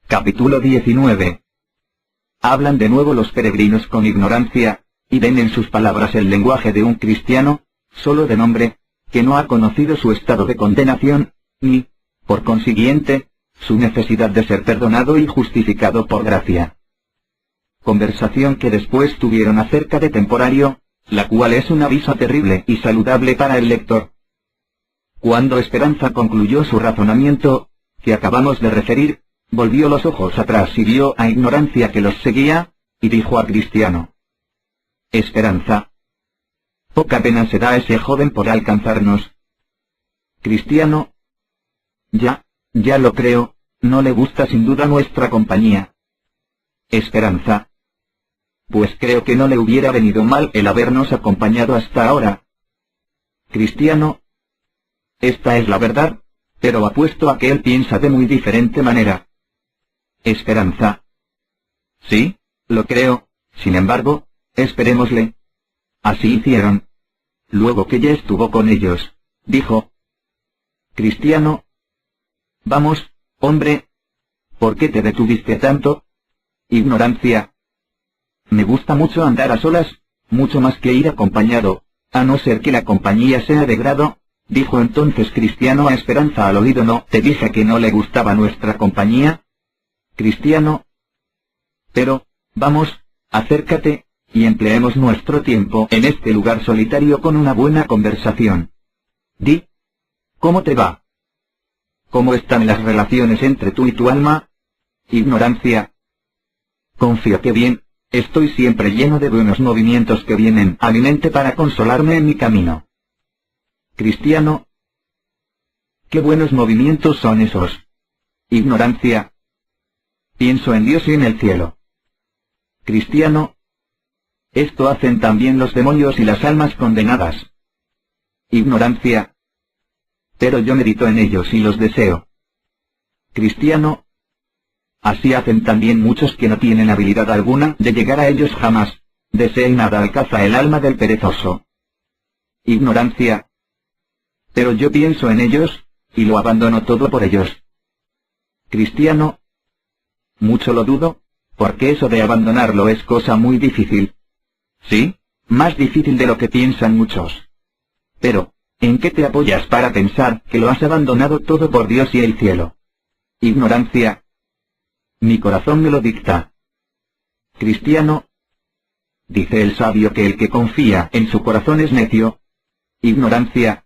Capítulo 19. Hablan de nuevo los peregrinos con ignorancia, y ven en sus palabras el lenguaje de un cristiano, solo de nombre, que no ha conocido su estado de condenación, ni, por consiguiente, su necesidad de ser perdonado y justificado por gracia. Conversación que después tuvieron acerca de temporario, la cual es un aviso terrible y saludable para el lector. Cuando Esperanza concluyó su razonamiento, que acabamos de referir, volvió los ojos atrás y vio a Ignorancia que los seguía, y dijo a Cristiano: Esperanza, poca pena se da ese joven por alcanzarnos. Cristiano: ya lo creo, no le gusta sin duda nuestra compañía. Esperanza: pues creo que no le hubiera venido mal el habernos acompañado hasta ahora. Cristiano: esta es la verdad, pero apuesto a que él piensa de muy diferente manera. Esperanza: sí, lo creo, sin embargo, esperémosle. Así hicieron. Luego que ya estuvo con ellos, dijo: Cristiano: vamos, hombre. ¿Por qué te detuviste tanto? Ignorancia: me gusta mucho andar a solas, mucho más que ir acompañado, a no ser que la compañía sea de grado. Dijo entonces Cristiano a Esperanza al oído: ¿no te dije que no le gustaba nuestra compañía? Cristiano: pero, vamos, acércate, y empleemos nuestro tiempo en este lugar solitario con una buena conversación. Di, ¿cómo te va? ¿Cómo están las relaciones entre tú y tu alma? Ignorancia: confío que bien, estoy siempre lleno de buenos movimientos que vienen a mi mente para consolarme en mi camino. Cristiano: ¿qué buenos movimientos son esos? Ignorancia: pienso en Dios y en el cielo. Cristiano: esto hacen también los demonios y las almas condenadas. Ignorancia: pero yo medito en ellos y los deseo. Cristiano: así hacen también muchos que no tienen habilidad alguna de llegar a ellos jamás, desea y nada alcanza el alma del perezoso. Ignorancia: pero yo pienso en ellos, y lo abandono todo por ellos. Cristiano: mucho lo dudo, porque eso de abandonarlo es cosa muy difícil. Sí, más difícil de lo que piensan muchos. Pero, ¿en qué te apoyas para pensar que lo has abandonado todo por Dios y el cielo? Ignorancia: mi corazón me lo dicta. Cristiano: dice el sabio que el que confía en su corazón es necio. Ignorancia: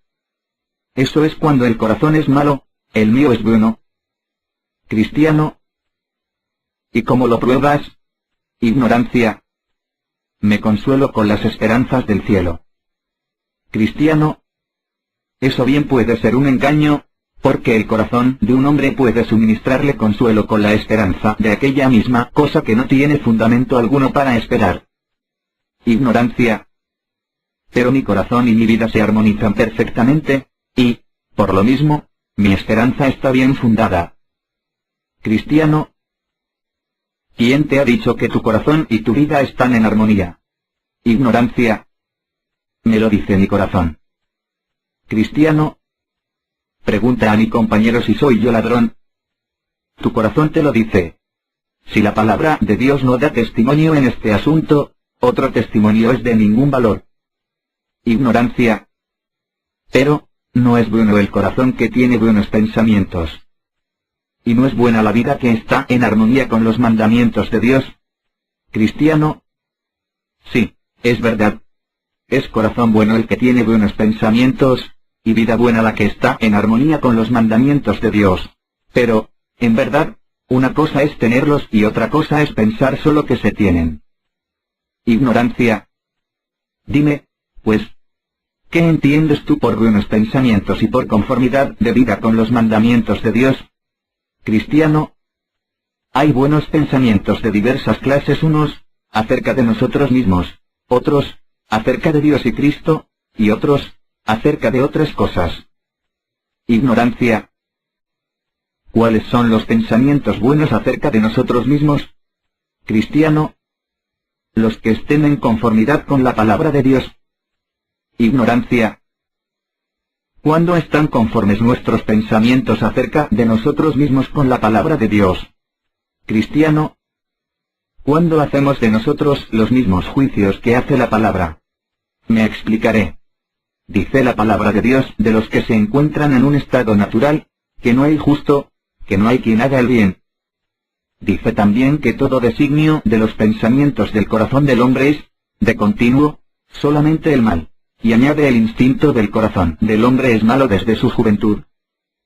eso es cuando el corazón es malo, el mío es bueno. Cristiano: ¿y cómo lo pruebas? Ignorancia: me consuelo con las esperanzas del cielo. Cristiano: eso bien puede ser un engaño, porque el corazón de un hombre puede suministrarle consuelo con la esperanza de aquella misma cosa que no tiene fundamento alguno para esperar. Ignorancia: pero mi corazón y mi vida se armonizan perfectamente, y, por lo mismo, mi esperanza está bien fundada. Cristiano: ¿quién te ha dicho que tu corazón y tu vida están en armonía? Ignorancia: me lo dice mi corazón. Cristiano: pregunta a mi compañero si soy yo ladrón. Tu corazón te lo dice. Si la palabra de Dios no da testimonio en este asunto, otro testimonio es de ningún valor. Ignorancia: pero, no es bueno el corazón que tiene buenos pensamientos. ¿Y no es buena la vida que está en armonía con los mandamientos de Dios? Cristiano: sí, es verdad. Es corazón bueno el que tiene buenos pensamientos, y vida buena la que está en armonía con los mandamientos de Dios. Pero, en verdad, una cosa es tenerlos y otra cosa es pensar solo que se tienen. Ignorancia: dime, pues, ¿qué entiendes tú por buenos pensamientos y por conformidad de vida con los mandamientos de Dios? Cristiano: hay buenos pensamientos de diversas clases, unos, acerca de nosotros mismos, otros, acerca de Dios y Cristo, y otros, acerca de otras cosas. Ignorancia: ¿cuáles son los pensamientos buenos acerca de nosotros mismos? Cristiano: los que estén en conformidad con la palabra de Dios. Ignorancia: ¿cuándo están conformes nuestros pensamientos acerca de nosotros mismos con la palabra de Dios? Cristiano, ¿cuándo hacemos de nosotros los mismos juicios que hace la palabra? Me explicaré. Dice la palabra de Dios de los que se encuentran en un estado natural, que no hay justo, que no hay quien haga el bien. Dice también que todo designio de los pensamientos del corazón del hombre es, de continuo, solamente el mal, y añade el instinto del corazón del hombre es malo desde su juventud.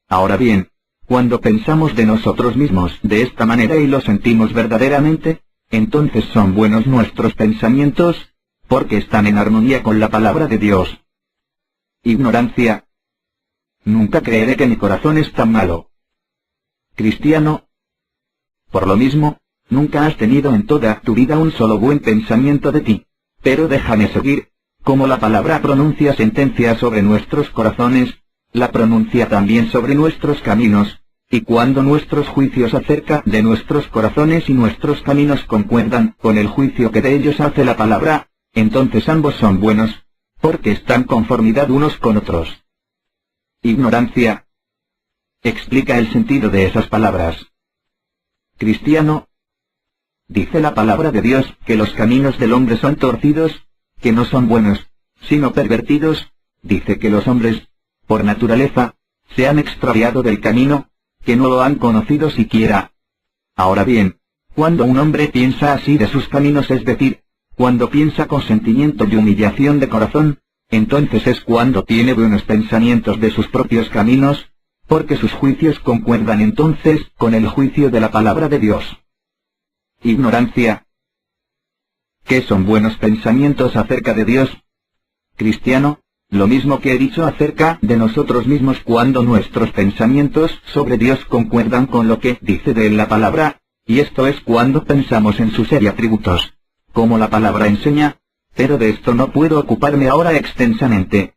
Ahora bien, cuando pensamos de nosotros mismos de esta manera y lo sentimos verdaderamente, entonces son buenos nuestros pensamientos, porque están en armonía con la palabra de Dios. Ignorancia. Nunca creeré que mi corazón es tan malo. Cristiano. Por lo mismo, nunca has tenido en toda tu vida un solo buen pensamiento de ti. Pero déjame seguir, como la palabra pronuncia sentencia sobre nuestros corazones, la pronuncia también sobre nuestros caminos, y cuando nuestros juicios acerca de nuestros corazones y nuestros caminos concuerdan con el juicio que de ellos hace la palabra, entonces ambos son buenos, porque están conformidad unos con otros. Ignorancia. Explica el sentido de esas palabras. Cristiano. Dice la palabra de Dios que los caminos del hombre son torcidos, que no son buenos, sino pervertidos. Dice que los hombres, por naturaleza, se han extraviado del camino, que no lo han conocido siquiera. Ahora bien, cuando un hombre piensa así de sus caminos, es decir, cuando piensa con sentimiento y humillación de corazón, entonces es cuando tiene buenos pensamientos de sus propios caminos, porque sus juicios concuerdan entonces con el juicio de la palabra de Dios. Ignorancia. ¿Qué son buenos pensamientos acerca de Dios? Cristiano, lo mismo que he dicho acerca de nosotros mismos cuando nuestros pensamientos sobre Dios concuerdan con lo que dice de él la palabra, y esto es cuando pensamos en sus atributos, como la palabra enseña, pero de esto no puedo ocuparme ahora extensamente.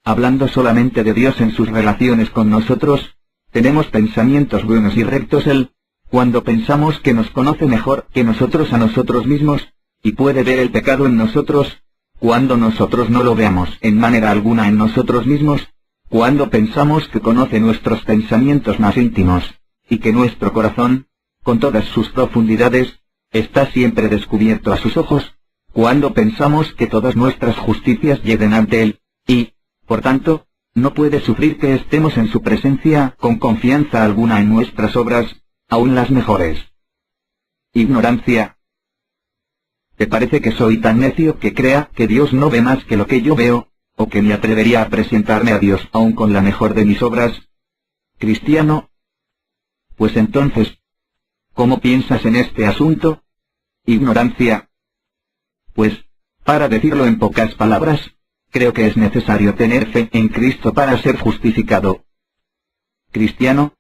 Hablando solamente de Dios en sus relaciones con nosotros, tenemos pensamientos buenos y rectos él, cuando pensamos que nos conoce mejor que nosotros a nosotros mismos, y puede ver el pecado en nosotros, cuando nosotros no lo veamos en manera alguna en nosotros mismos, cuando pensamos que conoce nuestros pensamientos más íntimos, y que nuestro corazón, con todas sus profundidades, está siempre descubierto a sus ojos, cuando pensamos que todas nuestras justicias lleguen ante él, y, por tanto, no puede sufrir que estemos en su presencia con confianza alguna en nuestras obras, aun las mejores. Ignorancia. ¿Te parece que soy tan necio que crea que Dios no ve más que lo que yo veo, o que me atrevería a presentarme a Dios aun con la mejor de mis obras? Cristiano. Pues entonces, ¿cómo piensas en este asunto? Ignorancia. Pues, para decirlo en pocas palabras, creo que es necesario tener fe en Cristo para ser justificado. Cristiano.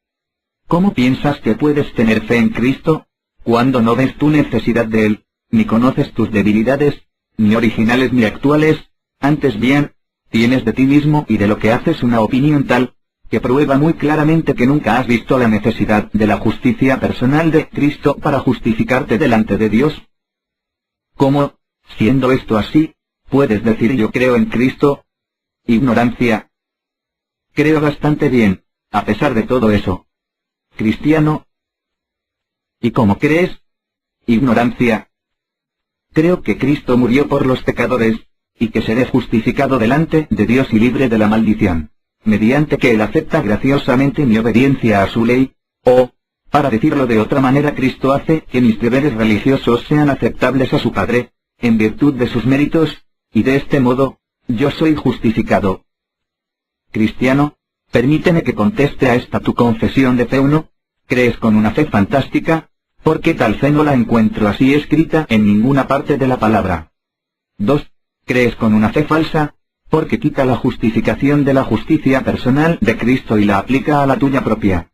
¿Cómo piensas que puedes tener fe en Cristo, cuando no ves tu necesidad de Él, ni conoces tus debilidades, ni originales ni actuales? Antes bien, tienes de ti mismo y de lo que haces una opinión tal, que prueba muy claramente que nunca has visto la necesidad de la justicia personal de Cristo para justificarte delante de Dios. ¿Cómo, siendo esto así, puedes decir yo creo en Cristo? Ignorancia. Creo bastante bien, a pesar de todo eso. Cristiano. ¿Y cómo crees? Ignorancia. Creo que Cristo murió por los pecadores, y que seré justificado delante de Dios y libre de la maldición, mediante que Él acepta graciosamente mi obediencia a su ley, o, para decirlo de otra manera, Cristo hace que mis deberes religiosos sean aceptables a su Padre, en virtud de sus méritos, y de este modo, yo soy justificado. Cristiano, permíteme que conteste a esta tu confesión de fe. 1. ¿Crees con una fe fantástica? Porque tal fe no la encuentro así escrita en ninguna parte de la palabra. 2. ¿Crees con una fe falsa? Porque quita la justificación de la justicia personal de Cristo y la aplica a la tuya propia.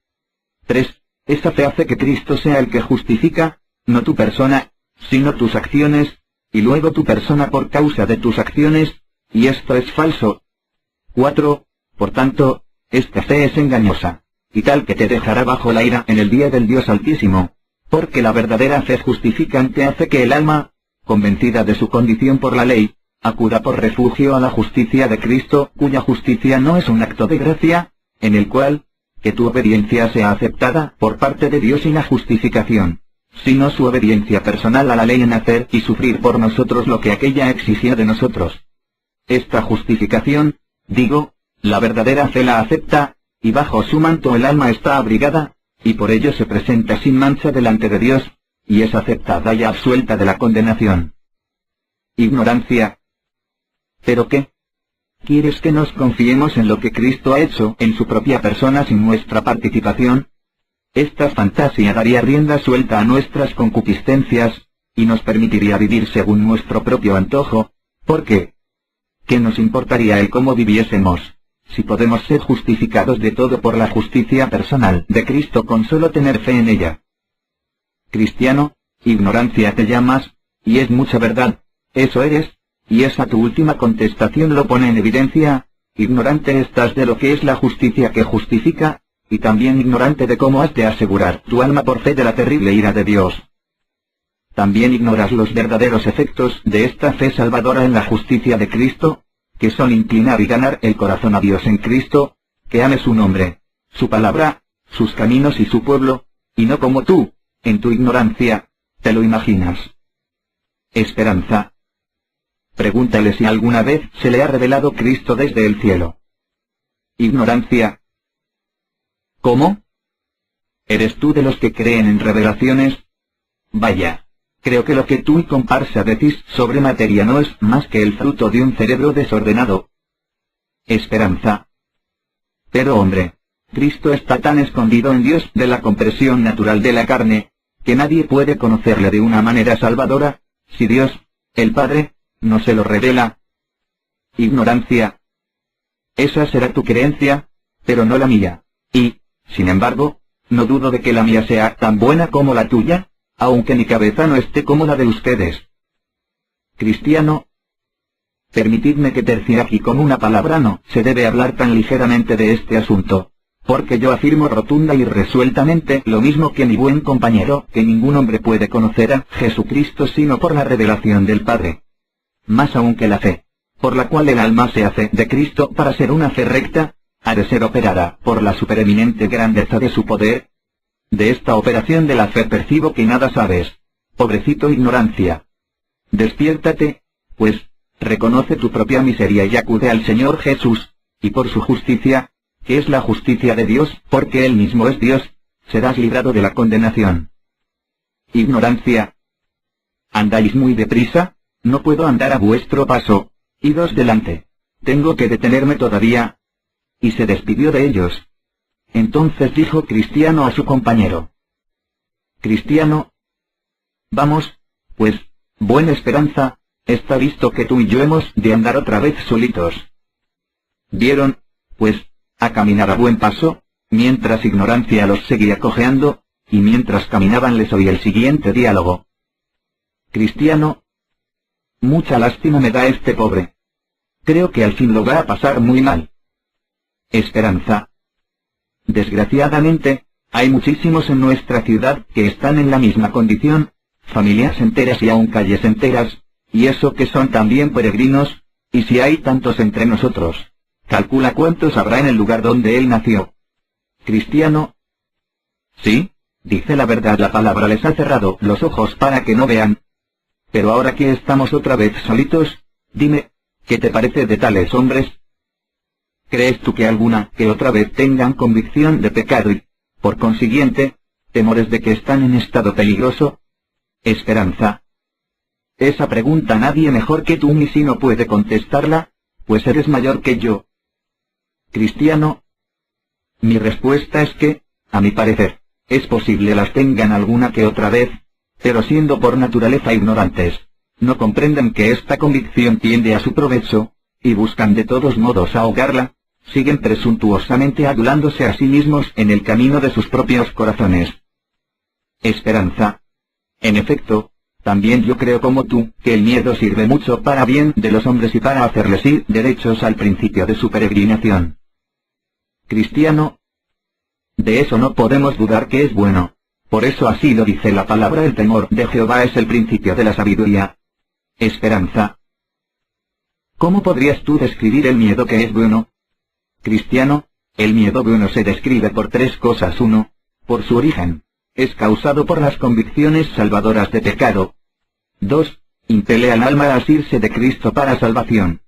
3. Esa fe hace que Cristo sea el que justifica, no tu persona, sino tus acciones, y luego tu persona por causa de tus acciones, y esto es falso. 4. Por tanto, esta fe es engañosa, y tal que te dejará bajo la ira en el día del Dios Altísimo, porque la verdadera fe justificante hace que el alma, convencida de su condición por la ley, acuda por refugio a la justicia de Cristo, cuya justicia no es un acto de gracia, en el cual, que tu obediencia sea aceptada por parte de Dios y la justificación, sino su obediencia personal a la ley en hacer y sufrir por nosotros lo que aquella exigió de nosotros. Esta justificación, digo, la verdadera fe la acepta, y bajo su manto el alma está abrigada, y por ello se presenta sin mancha delante de Dios, y es aceptada y absuelta de la condenación. Ignorancia. ¿Pero qué? ¿Quieres que nos confiemos en lo que Cristo ha hecho en su propia persona sin nuestra participación? Esta fantasía daría rienda suelta a nuestras concupiscencias, y nos permitiría vivir según nuestro propio antojo, porque ¿qué nos importaría el cómo viviésemos, si podemos ser justificados de todo por la justicia personal de Cristo con solo tener fe en ella? Cristiano, ignorancia te llamas, y es mucha verdad, eso eres, y esa tu última contestación lo pone en evidencia. Ignorante estás de lo que es la justicia que justifica, y también ignorante de cómo has de asegurar tu alma por fe de la terrible ira de Dios. También ignoras los verdaderos efectos de esta fe salvadora en la justicia de Cristo, que son inclinar y ganar el corazón a Dios en Cristo, que ame su nombre, su palabra, sus caminos y su pueblo, y no como tú, en tu ignorancia, te lo imaginas. Esperanza. Pregúntale si alguna vez se le ha revelado Cristo desde el cielo. Ignorancia. ¿Cómo? ¿Eres tú de los que creen en revelaciones? Vaya, creo que lo que tú y comparsa decís sobre materia no es más que el fruto de un cerebro desordenado. Esperanza. Pero hombre, Cristo está tan escondido en Dios de la comprensión natural de la carne, que nadie puede conocerle de una manera salvadora, si Dios, el Padre, no se lo revela. Ignorancia. Esa será tu creencia, pero no la mía, y, sin embargo, no dudo de que la mía sea tan buena como la tuya, aunque mi cabeza no esté como la de ustedes. Cristiano. Permitidme que tercie aquí con una palabra: no se debe hablar tan ligeramente de este asunto, porque yo afirmo rotunda y resueltamente lo mismo que mi buen compañero, que ningún hombre puede conocer a Jesucristo sino por la revelación del Padre. Más aún que la fe, por la cual el alma se hace de Cristo para ser una fe recta, ha de ser operada por la supereminente grandeza de su poder. De esta operación de la fe percibo que nada sabes. Pobrecito ignorancia. Despiértate, pues, reconoce tu propia miseria y acude al Señor Jesús, y por su justicia, que es la justicia de Dios, porque Él mismo es Dios, serás librado de la condenación. Ignorancia. ¿Andáis muy deprisa? No puedo andar a vuestro paso. Idos delante. Tengo que detenerme todavía. Y se despidió de ellos. Entonces dijo Cristiano a su compañero: Cristiano, vamos, pues, buena esperanza, está visto que tú y yo hemos de andar otra vez solitos. Vieron, pues, a caminar a buen paso, mientras ignorancia los seguía cojeando, y mientras caminaban les oí el siguiente diálogo: Cristiano, mucha lástima me da este pobre. Creo que al fin lo va a pasar muy mal. Esperanza. Desgraciadamente, hay muchísimos en nuestra ciudad que están en la misma condición, familias enteras y aún calles enteras, y eso que son también peregrinos, y si hay tantos entre nosotros, calcula cuántos habrá en el lugar donde él nació. Cristiano. Sí, dice la verdad, la palabra les ha cerrado los ojos para que no vean. Pero ahora que estamos otra vez solitos, dime, ¿qué te parece de tales hombres? ¿Crees tú que alguna que otra vez tengan convicción de pecado y, por consiguiente, temores de que están en estado peligroso? Esperanza. Esa pregunta nadie mejor que tú ni si no puede contestarla, pues eres mayor que yo. Cristiano. Mi respuesta es que, a mi parecer, es posible las tengan alguna que otra vez, pero siendo por naturaleza ignorantes, no comprenden que esta convicción tiende a su provecho, y buscan de todos modos ahogarla, siguen presuntuosamente adulándose a sí mismos en el camino de sus propios corazones. Esperanza. En efecto, también yo creo como tú, que el miedo sirve mucho para bien de los hombres y para hacerles ir derechos al principio de su peregrinación. Cristiano. De eso no podemos dudar que es bueno. Por eso así lo dice la palabra: el temor de Jehová es el principio de la sabiduría. Esperanza. ¿Cómo podrías tú describir el miedo que es bueno? Cristiano, el miedo bueno se describe por tres cosas: 1, por su origen, es causado por las convicciones salvadoras de pecado. 2. Impele al alma a asirse de Cristo para salvación.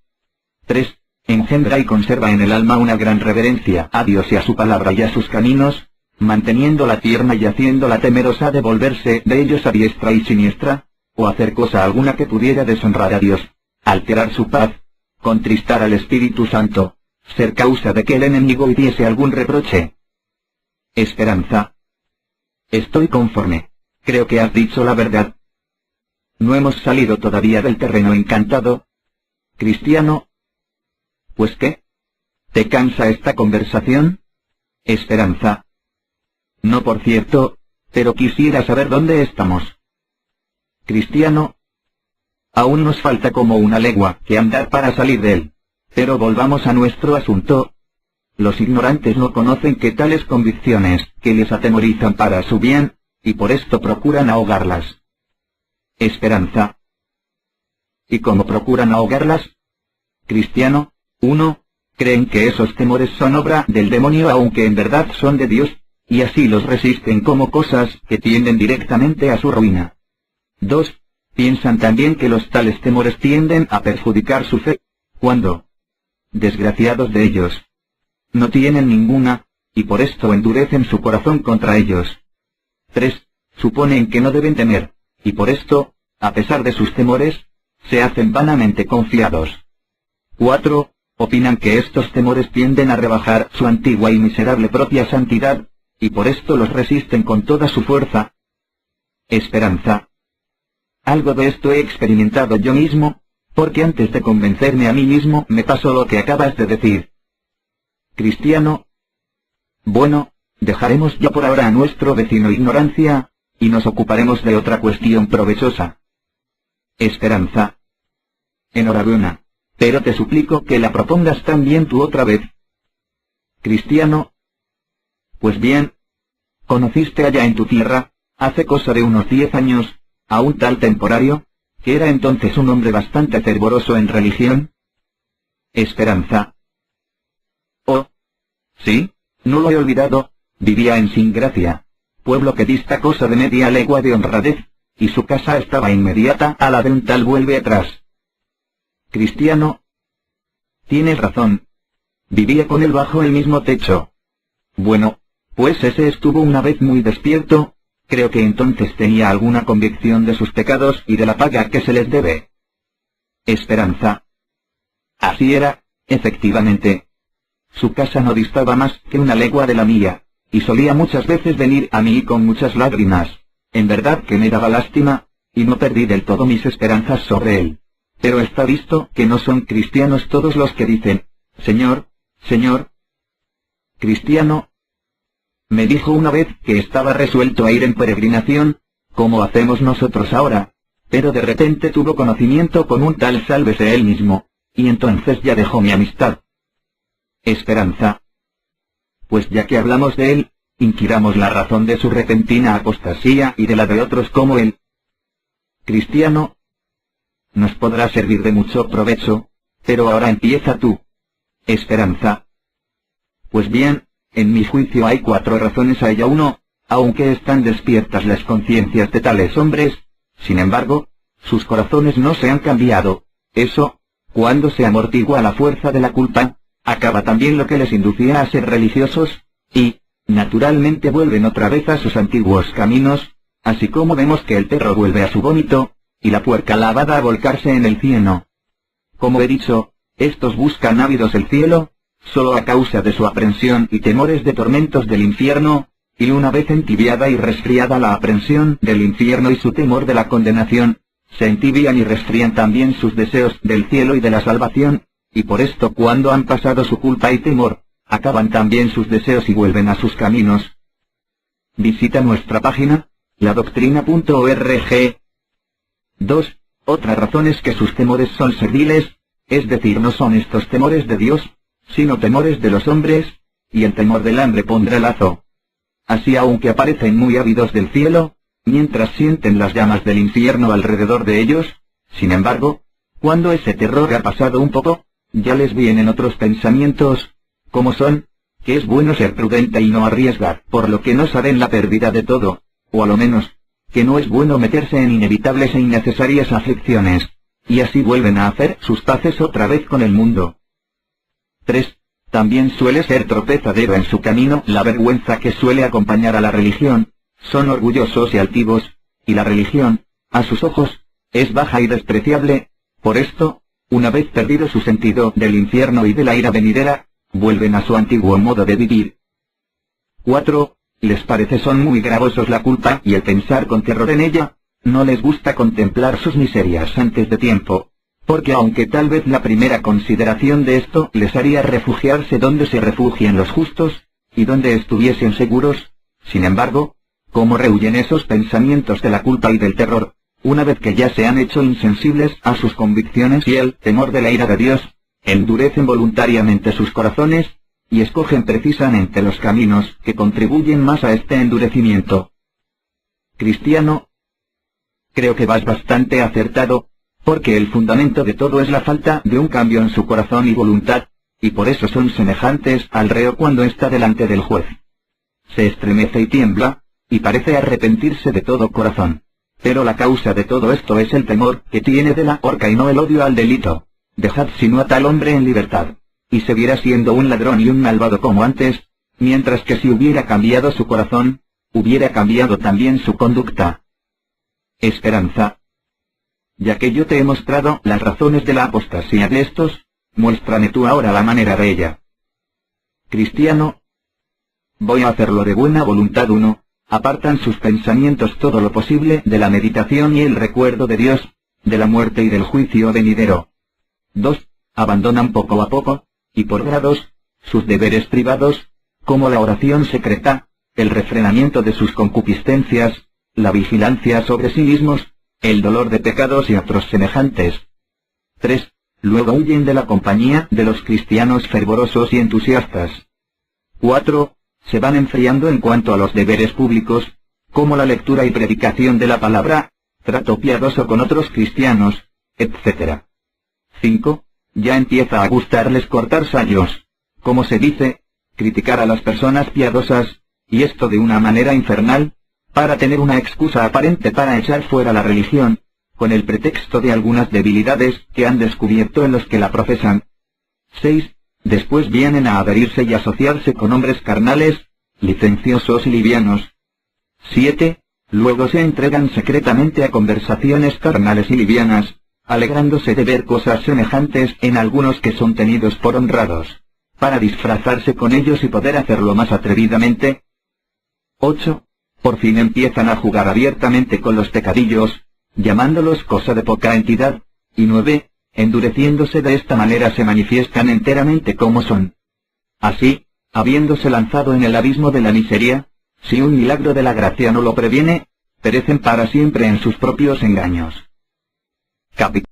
3. Engendra y conserva en el alma una gran reverencia a Dios y a su palabra y a sus caminos, manteniéndola tierna y haciéndola temerosa de volverse de ellos a diestra y siniestra, o hacer cosa alguna que pudiera deshonrar a Dios, alterar su paz, contristar al Espíritu Santo, ser causa de que el enemigo hiciese algún reproche. Esperanza. Estoy conforme. Creo que has dicho la verdad. No hemos salido todavía del terreno encantado. Cristiano. ¿Pues qué? ¿Te cansa esta conversación? Esperanza. No, por cierto, pero quisiera saber dónde estamos. Cristiano. Aún nos falta como una legua que andar para salir de él. Pero volvamos a nuestro asunto. Los ignorantes no conocen que tales convicciones, que les atemorizan para su bien, y por esto procuran ahogarlas. Esperanza. ¿Y cómo procuran ahogarlas? Cristiano. 1. Creen que esos temores son obra del demonio aunque en verdad son de Dios, y así los resisten como cosas que tienden directamente a su ruina. 2. Piensan también que los tales temores tienden a perjudicar su fe, cuando, desgraciados de ellos, no tienen ninguna, y por esto endurecen su corazón contra ellos. 3. Suponen que no deben temer, y por esto, a pesar de sus temores, se hacen vanamente confiados. 4. Opinan que estos temores tienden a rebajar su antigua y miserable propia santidad, y por esto los resisten con toda su fuerza. Esperanza. Algo de esto he experimentado yo mismo, porque antes de convencerme a mí mismo me pasó lo que acabas de decir. Cristiano. Bueno, dejaremos ya por ahora a nuestro vecino ignorancia, y nos ocuparemos de otra cuestión provechosa. Esperanza. Enhorabuena. Pero te suplico que la propongas también tú otra vez. Cristiano. Pues bien. ¿Conociste allá en tu tierra, hace cosa de unos 10 años, a un tal Temporario, que era entonces un hombre bastante fervoroso en religión? Esperanza. Oh. Sí, no lo he olvidado, vivía en Singracia, pueblo que dista cosa de media legua de honradez, y su casa estaba inmediata a la de un tal Vuelve atrás. Cristiano. Tienes razón. Vivía con él bajo el mismo techo. Bueno, pues ese estuvo una vez muy despierto, creo que entonces tenía alguna convicción de sus pecados y de la paga que se les debe. Esperanza. Así era, efectivamente. Su casa no distaba más que una legua de la mía, y solía muchas veces venir a mí con muchas lágrimas. En verdad que me daba lástima, y no perdí del todo mis esperanzas sobre él. Pero está visto que no son cristianos todos los que dicen, Señor, Señor. Cristiano. Me dijo una vez que estaba resuelto a ir en peregrinación, como hacemos nosotros ahora, pero de repente tuvo conocimiento con un tal Sálvese él mismo, y entonces ya dejó mi amistad. Esperanza. Pues ya que hablamos de él, inquiramos la razón de su repentina apostasía y de la de otros como él. Cristiano. Nos podrá servir de mucho provecho, pero ahora empieza tú. Esperanza. Pues bien, en mi juicio hay 4 razones a ella. 1, aunque están despiertas las conciencias de tales hombres, sin embargo, sus corazones no se han cambiado. Eso, cuando se amortigua la fuerza de la culpa, acaba también lo que les inducía a ser religiosos, y, naturalmente vuelven otra vez a sus antiguos caminos, así como vemos que el perro vuelve a su vómito, y la puerca lavada a volcarse en el cieno. Como he dicho, estos buscan ávidos el cielo, solo a causa de su aprensión y temores de tormentos del infierno, y una vez entibiada y resfriada la aprensión del infierno y su temor de la condenación, se entibian y resfrían también sus deseos del cielo y de la salvación, y por esto cuando han pasado su culpa y temor, acaban también sus deseos y vuelven a sus caminos. Visita nuestra página, ladoctrina.org. 2. Otra razón es que sus temores son serviles, es decir, no son estos temores de Dios, sino temores de los hombres, y el temor del hambre pondrá lazo. Así aunque aparecen muy ávidos del cielo, mientras sienten las llamas del infierno alrededor de ellos, sin embargo, cuando ese terror ha pasado un poco, ya les vienen otros pensamientos, como son, que es bueno ser prudente y no arriesgar por lo que no saben la pérdida de todo, o a lo menos, que no es bueno meterse en inevitables e innecesarias aflicciones, y así vuelven a hacer sus paces otra vez con el mundo. 3. También suele ser tropezadero en su camino la vergüenza que suele acompañar a la religión. Son orgullosos y altivos, y la religión, a sus ojos, es baja y despreciable. Por esto, una vez perdido su sentido del infierno y de la ira venidera, vuelven a su antiguo modo de vivir. 4. Les parece son muy gravosos la culpa y el pensar con terror en ella. No les gusta contemplar sus miserias antes de tiempo, porque aunque tal vez la primera consideración de esto les haría refugiarse donde se refugien los justos, y donde estuviesen seguros, sin embargo, como rehuyen esos pensamientos de la culpa y del terror, una vez que ya se han hecho insensibles a sus convicciones y el temor de la ira de Dios, endurecen voluntariamente sus corazones, y escogen precisamente los caminos que contribuyen más a este endurecimiento. Cristiano, creo que vas bastante acertado, porque el fundamento de todo es la falta de un cambio en su corazón y voluntad, y por eso son semejantes al reo cuando está delante del juez. Se estremece y tiembla, y parece arrepentirse de todo corazón. Pero la causa de todo esto es el temor que tiene de la horca y no el odio al delito. Dejad sino a tal hombre en libertad, y seguirá siendo un ladrón y un malvado como antes, mientras que si hubiera cambiado su corazón, hubiera cambiado también su conducta. Esperanza. Ya que yo te he mostrado las razones de la apostasía de estos, muéstrame tú ahora la manera de ella. Cristiano. Voy a hacerlo de buena voluntad. 1. Apartan sus pensamientos todo lo posible de la meditación y el recuerdo de Dios, de la muerte y del juicio venidero. 2. Abandonan poco a poco, y por grados, sus deberes privados, como la oración secreta, el refrenamiento de sus concupiscencias, la vigilancia sobre sí mismos, el dolor de pecados y otros semejantes. 3. Luego huyen de la compañía de los cristianos fervorosos y entusiastas. 4. Se van enfriando en cuanto a los deberes públicos, como la lectura y predicación de la palabra, trato piadoso con otros cristianos, etc. 5. Ya empieza a gustarles cortar sayos, como se dice, criticar a las personas piadosas, y esto de una manera infernal, para tener una excusa aparente para echar fuera la religión, con el pretexto de algunas debilidades que han descubierto en los que la profesan. 6. Después vienen a adherirse y asociarse con hombres carnales, licenciosos y livianos. 7. Luego se entregan secretamente a conversaciones carnales y livianas, alegrándose de ver cosas semejantes en algunos que son tenidos por honrados, para disfrazarse con ellos y poder hacerlo más atrevidamente. 8. Por fin empiezan a jugar abiertamente con los pecadillos, llamándolos cosa de poca entidad. Y 9. Endureciéndose de esta manera se manifiestan enteramente como son. Así, habiéndose lanzado en el abismo de la miseria, si un milagro de la gracia no lo previene, perecen para siempre en sus propios engaños. Capítulo